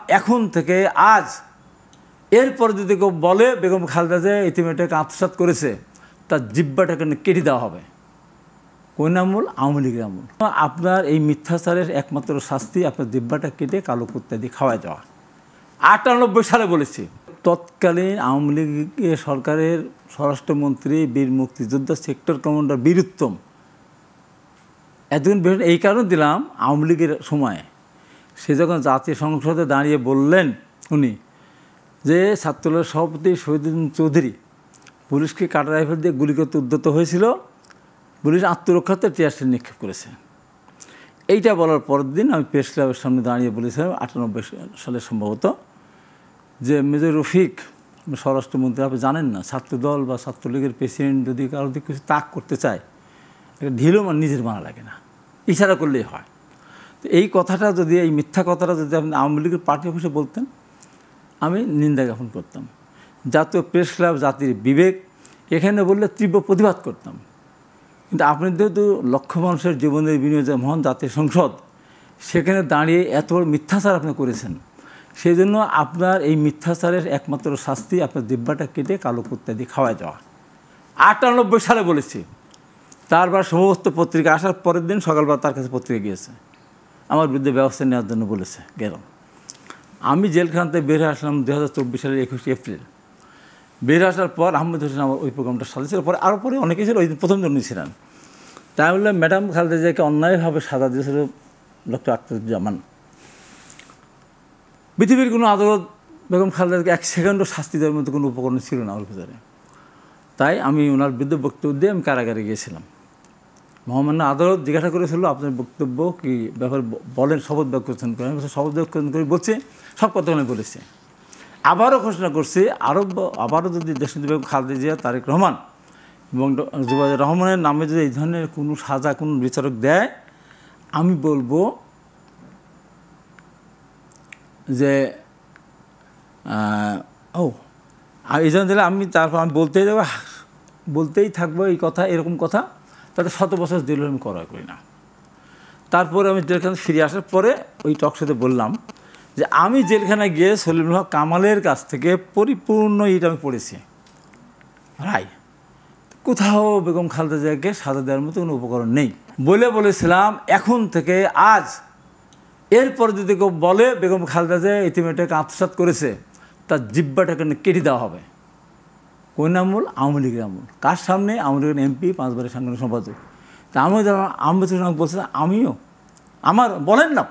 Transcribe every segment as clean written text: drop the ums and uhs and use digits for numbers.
এখন থেকে আজ এরপর যদি কেউ বলে বেগম খালেদা জিয়া ইতিমেটাকে আত্মসাৎ করেছে তার জিহ্বাটাকে কেটে দেওয়া হবে। কোন আমল? আওয়ামী লীগের আমল। আপনার এই মিথ্যাচারের একমাত্র শাস্তি আপনার জিহ্বাটা কেটে কালো কুত্তা দিয়ে খাওয়ায় দেওয়া। 98 সালে বলেছি। তৎকালীন আওয়ামী লীগ সরকারের স্বরাষ্ট্রমন্ত্রী বীর মুক্তিযোদ্ধা সেক্টর কমান্ডার বীর উত্তম একজন এই কারণে দিলাম, আওয়ামী লীগের সময় সে যখন জাতীয় সংসদে দাঁড়িয়ে বললেন উনি যে ছাত্রলীগের সভাপতি শহীদুদ্দিন চৌধুরী পুলিশকে কাটা রাইফেল দিয়ে গুলি করতে উদ্যত হয়েছিল, পুলিশ আত্মরক্ষার্থে টিয়ারশেল নিক্ষেপ করেছে। এইটা বলার পরের দিন আমি প্রেস ক্লাবের সামনে দাঁড়িয়ে বলেছিলাম 98 সালে সম্ভবত, যে মেজর রফিক স্বরাষ্ট্রমন্ত্রী, আপনি জানেন না ছাত্রদল বা ছাত্রলীগের প্রেসিডেন্ট যদি কারো দিকে কিছু তাক করতে চায় একটা ঢিলও নিজের মানা লাগে না, ইশারা করলেই হয়। তো এই কথাটা যদি, এই মিথ্যা কথাটা যদি আপনি আওয়ামী লীগের পার্টি অফিসে বলতেন আমি নিন্দা জ্ঞাপন করতাম। জাতীয় প্রেস ক্লাব জাতির বিবেক এখানে বললে তীব্র প্রতিবাদ করতাম। কিন্তু আপনি যেহেতু লক্ষ মানুষের জীবনের বিনিয়োগে মহান জাতীয় সংসদ, সেখানে দাঁড়িয়ে এত বড় মিথ্যাচার আপনি করেছেন, সেই জন্য আপনার এই মিথ্যাচারের একমাত্র শাস্তি আপনার জিহ্বাটা কেটে কালো কুত্তা দিয়ে খাওয়ায় দেওয়া। 98 সালে বলেছি। তারপর সমস্ত পত্রিকা আসার পরের দিন সকালবেলা তার কাছে পত্রিকা গিয়েছে, আমার বিরুদ্ধে ব্যবস্থা নেওয়ার জন্য বলেছে। গেলাম, আমি জেলখানাতে বের হয়ে আসলাম 2024 সালের 21 এপ্রিল। বের আসার পর আহমেদ হোসেন আমার ওই প্রোগ্রামটার সাথে ছিল, পরে আরও পরে অনেকেই ছিল, ওই দিন প্রথম জন্যই ছিলেন। তাই বললাম ম্যাডাম খালেদা জিয়াকে অন্যায়ভাবে সাজা দিয়েছিল ডক্টর আখতারুজ্জামান। পৃথিবীর কোনো আদালত বেগম খালেদাকে 1 সেকেন্ডও শাস্তি দেওয়ার মতো কোনো উপকরণ ছিল না ওর ভিতরে। তাই আমি ওনার বিরুদ্ধে বক্তব্য দিয়ে আমি কারাগারে গিয়েছিলাম। মহামান্য আদালত জিজ্ঞাসা করেছিল আপনার বক্তব্য কি ব্যাপার বলেন, শপথ বাক্য করেছেন করেন, শপথ বাক্য করে বলছে, সব কথাগুলো বলেছে। আবারও ঘোষণা করছে আবারও যদি দেশনেত্রী বেগম খালেদা জিয়া, তারেক রহমান এবং জুবাইর রহমানের নামে যদি এই ধরনের কোনো সাজা কোনো বিচারক দেয়, আমি বলবো যে এই জন্য দিলে আমি তারপর আমি বলতেই থাকবো এই কথা, এরকম কথা, তাতে 100 বছর দিল আমি করা করি না। তারপরে আমি জেলখানা ফিরে আসার পরে ওই টকশোতে বললাম যে আমি জেলখানায় গিয়ে সলিমুল হক কামালের কাছ থেকে পরিপূর্ণ এটা আমি পড়েছি রায়, কোথাও বেগম খালেদা জিয়াকে সাজা দেওয়ার মতো কোনো উপকরণ নেই বলেছিলাম। এখন থেকে আজ এরপর যদি কেউ বলে বেগম খালেদা জিয়া ইতিমেটাকে আত্মসাৎ করেছে তার জিহ্বাটাকে কেটে দেওয়া হবে। কোন আমল? আওয়ামী লীগের আমল। কার সামনে? আওয়ামী লীগের এমপি, 5 বারের সাংগঠনিক সম্পাদক। তা আমি আহমেদ হোসেন বলছে আমিও আমার বলেন না,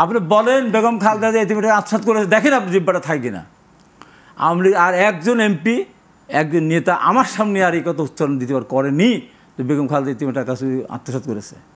আপনি বলেন বেগম খালেদা জিয়া ইতিমেটাকে আত্মসাৎ করেছে, দেখেন আপনি জিহ্বাটা থাকে কিনা। আওয়ামী লীগ আর একজন এমপি, একজন নেতা আমার সামনে আর এই কথা উচ্চারণ দিতে করেনি যে বেগম খালেদা ইতিমেটার কাছে আত্মসাৎ করেছে।